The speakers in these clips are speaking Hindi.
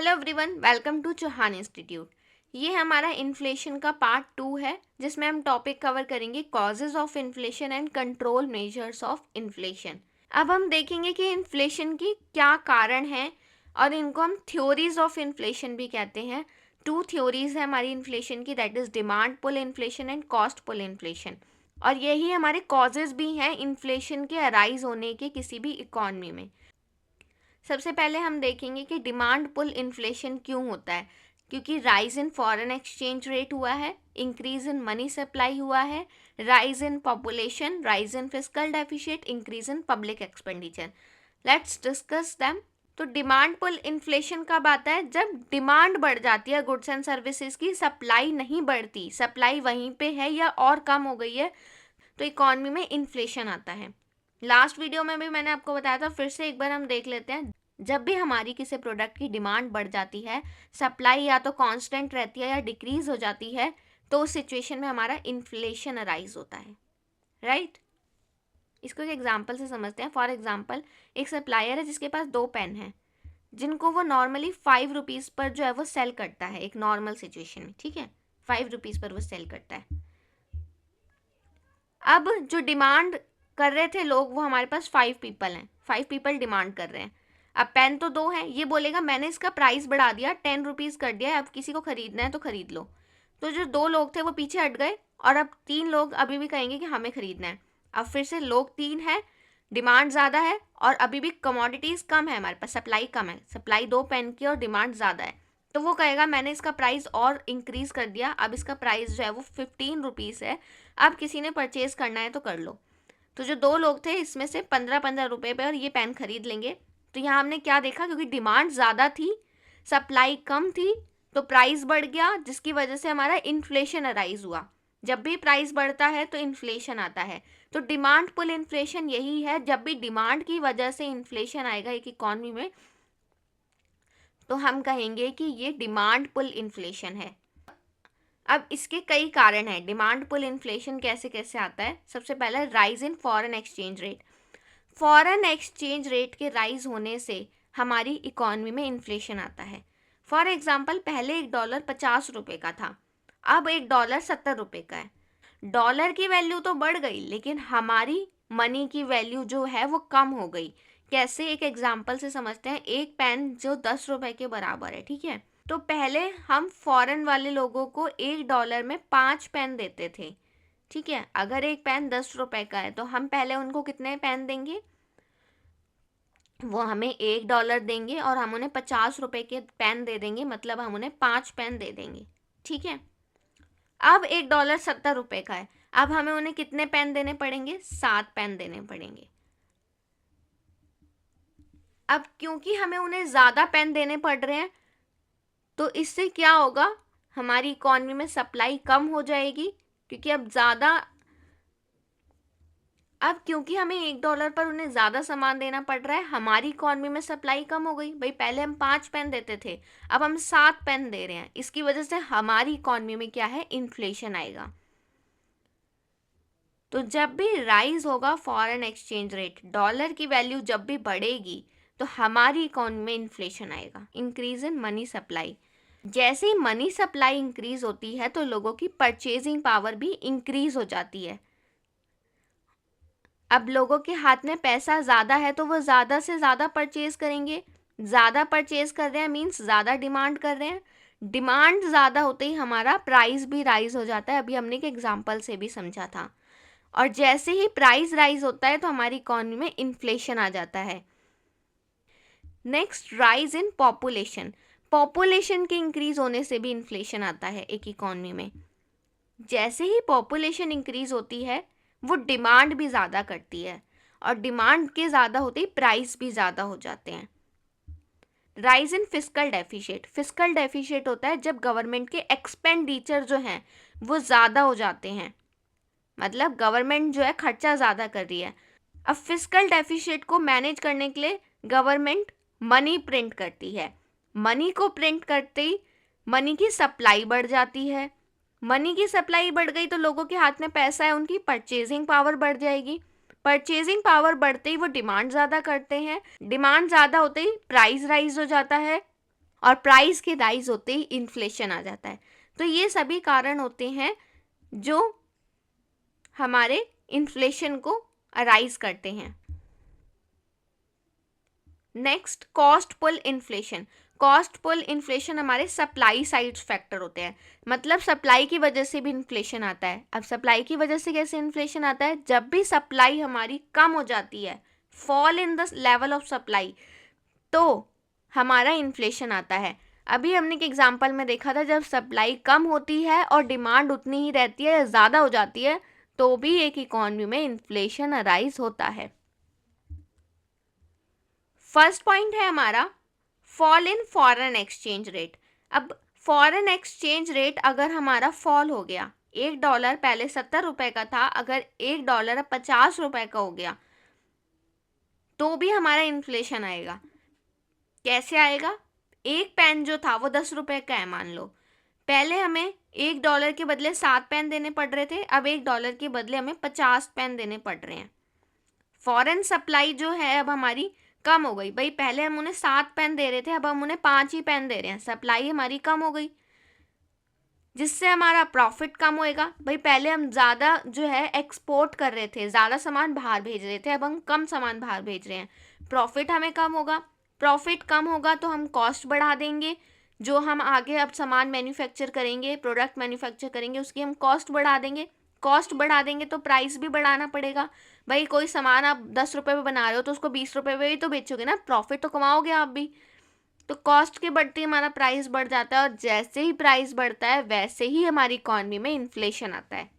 Hello everyone, welcome to Chauhan institute. ये हमारा इन्फ्लेशन का पार्ट 2 है, जिसमें हम टॉपिक कवर करेंगे causes of inflation and control measures of inflation. अब हम देखेंगे कि इन्फ्लेशन की क्या कारण हैं और इनको हम थ्योरीज ऑफ इन्फ्लेशन भी कहते हैं। 2 थ्योरीज है हमारी इन्फ्लेशन की, that is demand pull inflation and cost pull inflation. और यही हमारे कॉजेज भी हैं इन्फ्लेशन के अराइज होने के किसी भी इकॉनमी में। सबसे पहले हम देखेंगे कि डिमांड पुल इन्फ्लेशन क्यों होता है। क्योंकि rise in foreign exchange rate हुआ है, इंक्रीज इन मनी सप्लाई हुआ है, rise in population, rise in fiscal deficit, increase in public expenditure. Let's discuss them. तो डिमांड पुल इन्फ्लेशन कब आता है? जब डिमांड बढ़ जाती है गुड्स एंड सर्विसेज की, सप्लाई नहीं बढ़ती, सप्लाई वहीं पे है या और कम हो गई है, तो इकॉनमी में इन्फ्लेशन आता है। लास्ट वीडियो में भी मैंने आपको बताया था, फिर से एक बार हम देख लेते हैं। जब भी हमारी किसी प्रोडक्ट की डिमांड बढ़ जाती है, सप्लाई या तो कांस्टेंट रहती है या डिक्रीज हो जाती है, तो उस सिचुएशन में हमारा इन्फ्लेशन अराइज होता है, राइट। इसको एक एग्जांपल से समझते हैं। फॉर एग्जांपल, एक सप्लायर है जिसके पास 2 पेन हैं, जिनको वो नॉर्मली 5 रुपीज़ पर जो है वो सेल करता है एक नॉर्मल सिचुएशन में, ठीक है। 5 रुपीज़ पर वो सेल करता है। अब जो डिमांड कर रहे थे लोग, वो हमारे पास 5 पीपल हैं, 5 पीपल डिमांड कर रहे हैं। अब पेन तो 2 हैं, ये बोलेगा मैंने इसका प्राइस बढ़ा दिया, 10 रुपीज़ कर दिया है, अब किसी को खरीदना है तो खरीद लो। तो जो 2 लोग थे वो पीछे हट गए और अब 3 लोग अभी भी कहेंगे कि हमें खरीदना है। अब फिर से लोग 3 हैं, डिमांड ज़्यादा है और अभी भी कमोडिटीज़ कम है, हमारे पास सप्लाई कम है, सप्लाई 2 पेन की और डिमांड ज़्यादा है। तो वो कहेगा मैंने इसका प्राइस और इंक्रीज़ कर दिया, अब इसका प्राइस जो है वो 15 रुपीज़ है, अब किसी ने परचेज करना है तो कर लो। तो जो 2 लोग थे, इसमें से 15-15 रुपए पे और ये पेन खरीद लेंगे। तो यहाँ हमने क्या देखा, क्योंकि डिमांड ज़्यादा थी, सप्लाई कम थी, तो प्राइस बढ़ गया, जिसकी वजह से हमारा इन्फ्लेशन अराइज हुआ। जब भी प्राइस बढ़ता है तो इन्फ्लेशन आता है। तो डिमांड पुल इन्फ्लेशन यही है, जब भी डिमांड की वजह से इन्फ्लेशन आएगा एक इकॉनमी में, तो हम कहेंगे कि ये डिमांड पुल इन्फ्लेशन है। अब इसके कई कारण हैं। डिमांड पुल इन्फ्लेशन कैसे कैसे आता है? सबसे पहला, rise in foreign exchange rate. Foreign exchange rate के राइज होने से हमारी इकॉनमी में इन्फ्लेशन आता है। फॉर एग्जांपल, पहले $1 50 रुपए का था, अब $1 70 रुपए का है। डॉलर की वैल्यू तो बढ़ गई, लेकिन हमारी मनी की वैल्यू जो है वो कम हो गई। कैसे? एक एग्जांपल से समझते हैं। एक पेन जो 10 रुपए के बराबर है, ठीक है। तो पहले हम फॉरेन वाले लोगों को $1 में 5 पेन देते थे, ठीक है। अगर एक पेन 10 रुपए का है तो हम पहले उनको कितने पेन देंगे? वो हमें $1 देंगे और हम उन्हें 50 रुपए के पेन दे देंगे, मतलब हम उन्हें 5 पेन दे देंगे, ठीक है। अब $1 70 रुपए का है, अब हमें उन्हें कितने पेन देने पड़ेंगे? 7 पेन देने पड़ेंगे। अब क्योंकि हमें उन्हें ज़्यादा पेन देने पड़ रहे हैं, तो इससे क्या होगा? हमारी इकॉनमी में सप्लाई कम हो जाएगी, क्योंकि अब क्योंकि हमें $1 पर उन्हें ज़्यादा सामान देना पड़ रहा है, हमारी इकॉनमी में सप्लाई कम हो गई। भाई, पहले हम 5 पेन देते थे, अब हम 7 पेन दे रहे हैं। इसकी वजह से हमारी इकॉनमी में क्या है? इन्फ्लेशन आएगा। तो जब भी राइज होगा फॉरेन एक्सचेंज रेट, डॉलर की वैल्यू जब भी बढ़ेगी, तो हमारी इकॉनमी में इन्फ्लेशन आएगा। Increase in money supply. जैसे ही मनी सप्लाई इंक्रीज होती है तो लोगों की परचेजिंग पावर भी इंक्रीज हो जाती है। अब लोगों के हाथ में पैसा ज़्यादा है तो वो ज़्यादा से ज़्यादा परचेज करेंगे। ज़्यादा परचेज कर रहे हैं मीन्स ज़्यादा डिमांड कर रहे हैं। डिमांड ज़्यादा होते ही हमारा प्राइस भी राइज हो जाता है। अभी हमने एक एग्जांपल से भी समझा था। और जैसे ही प्राइस राइज होता है तो हमारी इकॉनमी में इन्फ्लेशन आ जाता है। Next, rise in population. Population के इंक्रीज होने से भी इन्फ्लेशन आता है एक इकॉनमी में। जैसे ही पॉपुलेशन इंक्रीज होती है, वो डिमांड भी ज़्यादा करती है, और डिमांड के ज़्यादा होते ही प्राइस भी ज़्यादा हो जाते हैं। Rise in fiscal deficit. Fiscal deficit होता है जब गवर्नमेंट के एक्सपेंडिचर जो हैं वो ज़्यादा हो जाते हैं, मतलब गवर्नमेंट जो है खर्चा ज़्यादा कर रही है। अब फिस्कल डेफिशिट को मैनेज करने के लिए गवर्नमेंट मनी प्रिंट करती है। मनी को प्रिंट करते ही मनी की सप्लाई बढ़ जाती है। मनी की सप्लाई बढ़ गई तो लोगों के हाथ में पैसा है, उनकी परचेजिंग पावर बढ़ जाएगी। परचेजिंग पावर बढ़ते ही वो डिमांड ज़्यादा करते हैं। डिमांड ज़्यादा होते ही प्राइस राइज हो जाता है। और प्राइस के राइज होते ही इन्फ्लेशन आ जाता है। तो ये सभी कारण होते हैं जो हमारे इन्फ्लेशन को अराइज करते हैं। Next, cost pull inflation. Cost pull inflation हमारे सप्लाई साइड फैक्टर होते हैं, मतलब सप्लाई की वजह से भी इन्फ्लेशन आता है। अब सप्लाई की वजह से कैसे इन्फ्लेशन आता है? जब भी सप्लाई हमारी कम हो जाती है, fall in the level of supply, तो हमारा इन्फ्लेशन आता है। अभी हमने एक एग्जांपल में देखा था, जब सप्लाई कम होती है और डिमांड उतनी ही रहती है या ज़्यादा हो जाती है, तो भी एक इकॉनमी में इन्फ्लेशन अराइज होता है। फर्स्ट पॉइंट है हमारा fall in foreign exchange rate. अब फॉरेन एक्सचेंज रेट अगर हमारा फॉल हो गया, $1 पहले 70 रुपए का था, अगर $1 अब 50 रुपए का हो गया, तो भी हमारा इन्फ्लेशन आएगा। कैसे आएगा? एक पेन जो था वो 10 रुपए का है, मान लो पहले हमें $1 के बदले 7 पेन देने पड़ रहे थे, अब $1 के बदले हमें 50 पेन देने पड़ रहे हैं। फॉरेन सप्लाई जो है अब हमारी कम हो गई। भाई पहले हम उन्हें 7 पेन दे रहे थे, अब हम उन्हें 5 ही पेन दे रहे हैं, सप्लाई हमारी कम हो गई, जिससे हमारा प्रॉफिट कम होएगा। भाई पहले हम ज़्यादा जो है एक्सपोर्ट कर रहे थे, ज़्यादा सामान बाहर भेज रहे थे, अब हम कम सामान बाहर भेज रहे हैं, प्रॉफिट हमें कम होगा। प्रॉफिट कम होगा तो हम कॉस्ट बढ़ा देंगे, जो हम आगे अब सामान मैन्युफैक्चर करेंगे, प्रोडक्ट मैन्युफैक्चर करेंगे, उसकी हम कॉस्ट बढ़ा देंगे। कॉस्ट बढ़ा देंगे तो प्राइस भी बढ़ाना पड़ेगा। भाई कोई सामान आप 10 रुपए में बना रहे हो तो उसको 20 रुपए में भी तो बेचोगे ना, प्रॉफिट तो कमाओगे आप भी। तो कॉस्ट के बढ़ते ही हमारा प्राइस बढ़ जाता है, और जैसे ही प्राइस बढ़ता है वैसे ही हमारी इकॉनमी में इन्फ्लेशन आता है।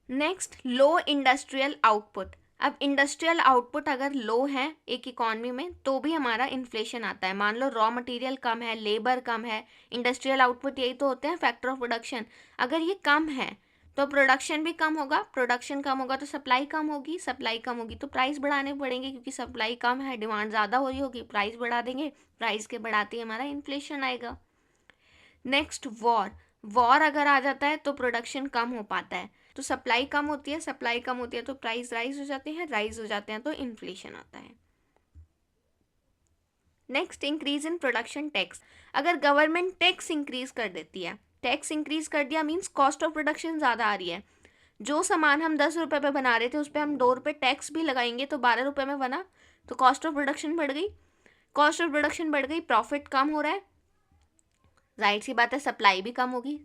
नेक्स्ट, लो इंडस्ट्रियल आउटपुट। अब इंडस्ट्रियल आउटपुट अगर लो है एक इकॉनमी में, तो भी हमारा इन्फ्लेशन आता है। मान लो रॉ मटेरियल कम है, लेबर कम है, इंडस्ट्रियल आउटपुट यही तो होते हैं फैक्टर ऑफ प्रोडक्शन। अगर ये कम है तो प्रोडक्शन भी कम होगा, प्रोडक्शन कम होगा तो सप्लाई कम होगी, सप्लाई कम होगी तो प्राइस बढ़ाने पड़ेंगे, क्योंकि सप्लाई कम है, डिमांड ज़्यादा हो रही होगी, प्राइस बढ़ा देंगे, प्राइस के बढ़ाते ही हमारा इन्फ्लेशन आएगा। Next, war. वॉर अगर आ जाता है तो प्रोडक्शन कम हो पाता है, तो सप्लाई कम होती है, सप्लाई कम होती है तो प्राइस राइज हो जाते हैं, राइज हो जाते हैं तो इन्फ्लेशन आता है। Next, increase in production tax. अगर गवर्नमेंट टैक्स इंक्रीज कर देती है, टैक्स इंक्रीज कर दिया मीन्स कॉस्ट ऑफ प्रोडक्शन ज़्यादा आ रही है। जो सामान हम 10 रुपए पे बना रहे थे उस पर हम 2 रुपए टैक्स भी लगाएंगे तो 12 रुपए में बना, तो कॉस्ट ऑफ प्रोडक्शन बढ़ गई। कॉस्ट ऑफ प्रोडक्शन बढ़ गई, प्रॉफिट कम हो रहा है, जाहिर सी बात है सप्लाई भी कम होगी।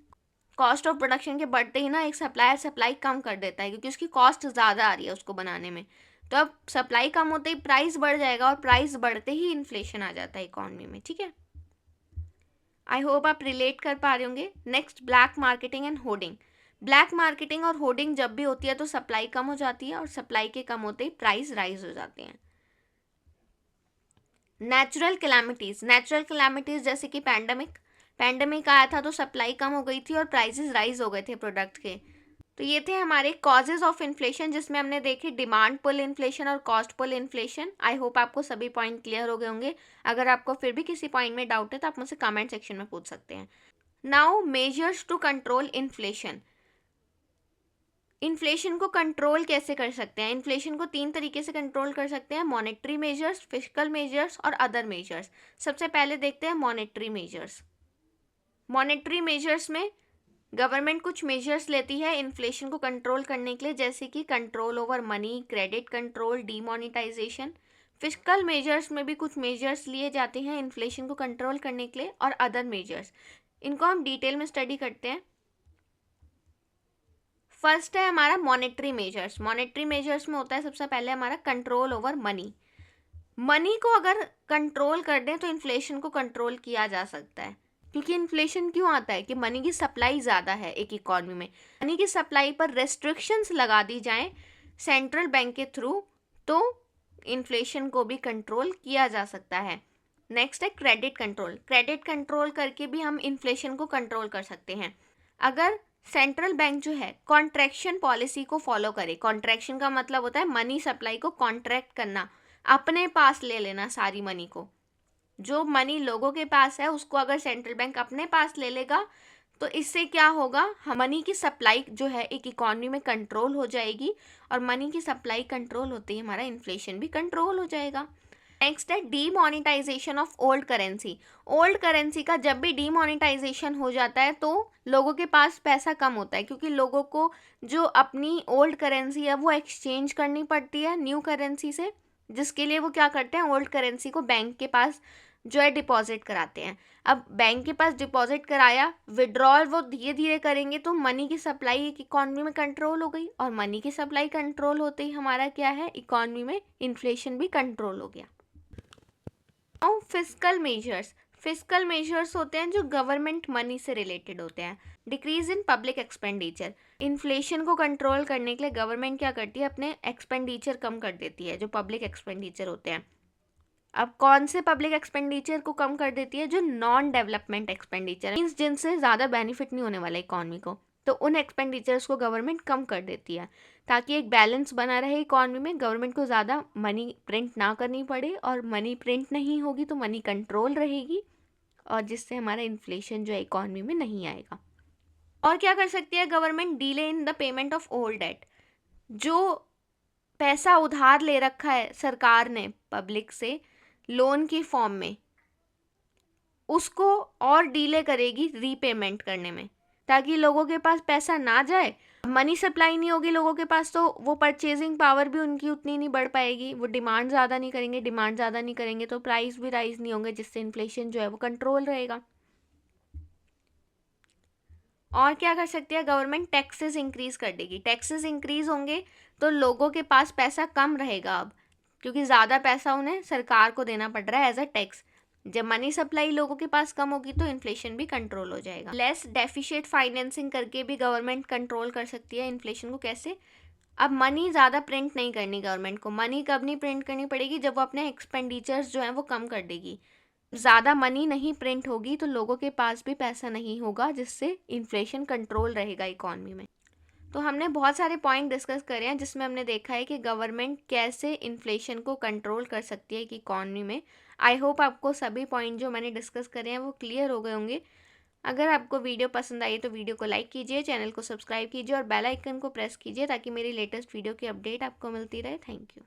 कॉस्ट ऑफ प्रोडक्शन के बढ़ते ही ना एक सप्लायर सप्लाई कम कर देता है, क्योंकि उसकी कॉस्ट ज़्यादा आ रही है उसको बनाने में। तो अब सप्लाई कम होते ही प्राइस बढ़ जाएगा, और प्राइस बढ़ते ही इन्फ्लेशन आ जाता है इकॉनमी में। ठीक है, आई होप आप रिलेट कर पा रहे होंगे। Next, black marketing and hoarding. Black marketing और होर्डिंग जब भी होती है तो सप्लाई कम हो जाती है, और सप्लाई के कम होते ही प्राइस राइज हो जाते हैं। Natural calamities. नेचुरल कैलामिटीज़ जैसे कि पैंडमिक आया था तो सप्लाई कम हो गई थी और प्राइसेस राइज हो गए थे प्रोडक्ट के। तो ये थे हमारे कॉजेज ऑफ इन्फ्लेशन, जिसमें हमने देखे डिमांड पुल इन्फ्लेशन और cost pull inflation. I hope आपको सभी पॉइंट क्लियर हो गए होंगे। अगर आपको फिर भी किसी पॉइंट में डाउट है तो आप मुझसे कमेंट सेक्शन में पूछ सकते हैं। Now, measures to control inflation. Inflation को कंट्रोल कैसे कर सकते हैं? इन्फ्लेशन को 3 तरीके से कंट्रोल कर सकते हैं, मॉनेटरी मेजर्स, फिस्कल मेजर्स और अदर मेजर्स। सबसे पहले देखते हैं मॉनेटरी मेजर्स। मॉनेटरी मेजर्स में गवर्नमेंट कुछ मेजर्स लेती है इन्फ्लेशन को कंट्रोल करने के लिए, जैसे कि control over money, credit control, demonetisation. Fiscal measures में भी कुछ मेजर्स लिए जाते हैं इन्फ्लेशन को कंट्रोल करने के लिए, और अदर मेजर्स। इनको हम डिटेल में स्टडी करते हैं। फर्स्ट है हमारा मॉनेटरी मेजर्स। मॉनेटरी मेजर्स में होता है सबसे पहले हमारा कंट्रोल ओवर मनी। मनी को अगर कंट्रोल कर दें तो इन्फ्लेशन को कंट्रोल किया जा सकता है। क्योंकि इन्फ्लेशन क्यों आता है कि मनी की सप्लाई ज़्यादा है एक इकॉनमी में, मनी की सप्लाई पर रेस्ट्रिक्शंस लगा दी जाएं सेंट्रल बैंक के थ्रू, तो इन्फ्लेशन को भी कंट्रोल किया जा सकता है। नेक्स्ट है क्रेडिट कंट्रोल। क्रेडिट कंट्रोल करके भी हम इन्फ्लेशन को कंट्रोल कर सकते हैं। अगर सेंट्रल बैंक जो है कॉन्ट्रैक्शन पॉलिसी को फॉलो करे, कॉन्ट्रैक्शन का मतलब होता है मनी सप्लाई को कॉन्ट्रैक्ट करना, अपने पास ले लेना सारी मनी को। जो मनी लोगों के पास है उसको अगर सेंट्रल बैंक अपने पास ले लेगा तो इससे क्या होगा, मनी की सप्लाई जो है एक इकॉनमी में कंट्रोल हो जाएगी, और मनी की सप्लाई कंट्रोल होते ही हमारा इन्फ्लेशन भी कंट्रोल हो जाएगा। नेक्स्ट है demonetisation of old currency. Old currency का जब भी डीमोनेटाइजेशन हो जाता है तो लोगों के पास पैसा कम होता है, क्योंकि लोगों को जो अपनी ओल्ड करेंसी है वो एक्सचेंज करनी पड़ती है न्यू करेंसी से, जिसके लिए वो क्या करते हैं, ओल्ड करेंसी को बैंक के पास जो है डिपॉजिट कराते हैं। अब बैंक के पास डिपॉजिट कराया, विड्रॉल वो धीरे धीरे करेंगे तो मनी की सप्लाई एक इकॉनमी में कंट्रोल हो गई, और मनी की सप्लाई कंट्रोल होते ही हमारा क्या है, इकॉनमी में इन्फ्लेशन भी कंट्रोल हो गया। और फिस्कल मेजर्स, फिस्कल मेजर्स होते हैं जो गवर्नमेंट मनी से रिलेटेड होते हैं। Decrease in public expenditure, inflation को कंट्रोल करने के लिए गवर्नमेंट क्या करती है, अपने एक्सपेंडिचर कम कर देती है, जो पब्लिक एक्सपेंडिचर होते हैं। अब कौन से पब्लिक एक्सपेंडिचर को कम कर देती है, जो नॉन डेवलपमेंट एक्सपेंडिचर मीन्स जिनसे ज़्यादा बेनिफिट नहीं होने वाला इकॉनमी को, तो उन एक्सपेंडिचर्स को गवर्नमेंट कम कर देती है, ताकि एक बैलेंस बना रहे इकॉनमी में, गवर्नमेंट को ज़्यादा मनी प्रिंट ना करनी पड़े, और मनी प्रिंट नहीं होगी तो मनी कंट्रोल रहेगी, और जिससे हमारा इन्फ्लेशन जो है इकॉनमी में नहीं आएगा। और क्या कर सकती है government, delay in the payment of old debt, जो पैसा उधार ले रखा है सरकार ने पब्लिक से लोन की फॉर्म में, उसको और डिले करेगी रीपेमेंट करने में, ताकि लोगों के पास पैसा ना जाए। मनी सप्लाई नहीं होगी लोगों के पास तो वो परचेजिंग पावर भी उनकी उतनी नहीं बढ़ पाएगी, वो डिमांड ज़्यादा नहीं करेंगे, डिमांड ज़्यादा नहीं करेंगे तो प्राइस भी राइज नहीं होंगे, जिससे इन्फ्लेशन जो है वो कंट्रोल रहेगा। और क्या कर सकती है गवर्नमेंट, टैक्सेस इंक्रीज कर देगी। टैक्सेस इंक्रीज होंगे तो लोगों के पास पैसा कम रहेगा अब, क्योंकि ज़्यादा पैसा उन्हें सरकार को देना पड़ रहा है एज अ टैक्स। जब मनी सप्लाई लोगों के पास कम होगी तो इन्फ्लेशन भी कंट्रोल हो जाएगा। लेस डेफिशिएट फाइनेंसिंग करके भी गवर्नमेंट कंट्रोल कर सकती है इन्फ्लेशन को। कैसे, अब मनी ज़्यादा प्रिंट नहीं करनी गवर्नमेंट को। मनी कब नहीं प्रिंट करनी पड़ेगी, जब वो अपने एक्सपेंडिचर्स जो हैं वो कम कर देगी। ज़्यादा मनी नहीं प्रिंट होगी तो लोगों के पास भी पैसा नहीं होगा, जिससे इन्फ्लेशन कंट्रोल रहेगा इकॉनमी में। तो हमने बहुत सारे पॉइंट डिस्कस करे हैं, जिसमें हमने देखा है कि गवर्नमेंट कैसे इन्फ्लेशन को कंट्रोल कर सकती है कि इकॉनमी में। आई होप आपको सभी पॉइंट जो मैंने डिस्कस करे हैं वो क्लियर हो गए होंगे। अगर आपको वीडियो पसंद आई तो वीडियो को लाइक कीजिए, चैनल को सब्सक्राइब कीजिए और बेल आइकन को प्रेस कीजिए, ताकि मेरी लेटेस्ट वीडियो की अपडेट आपको मिलती रहे। Thank you.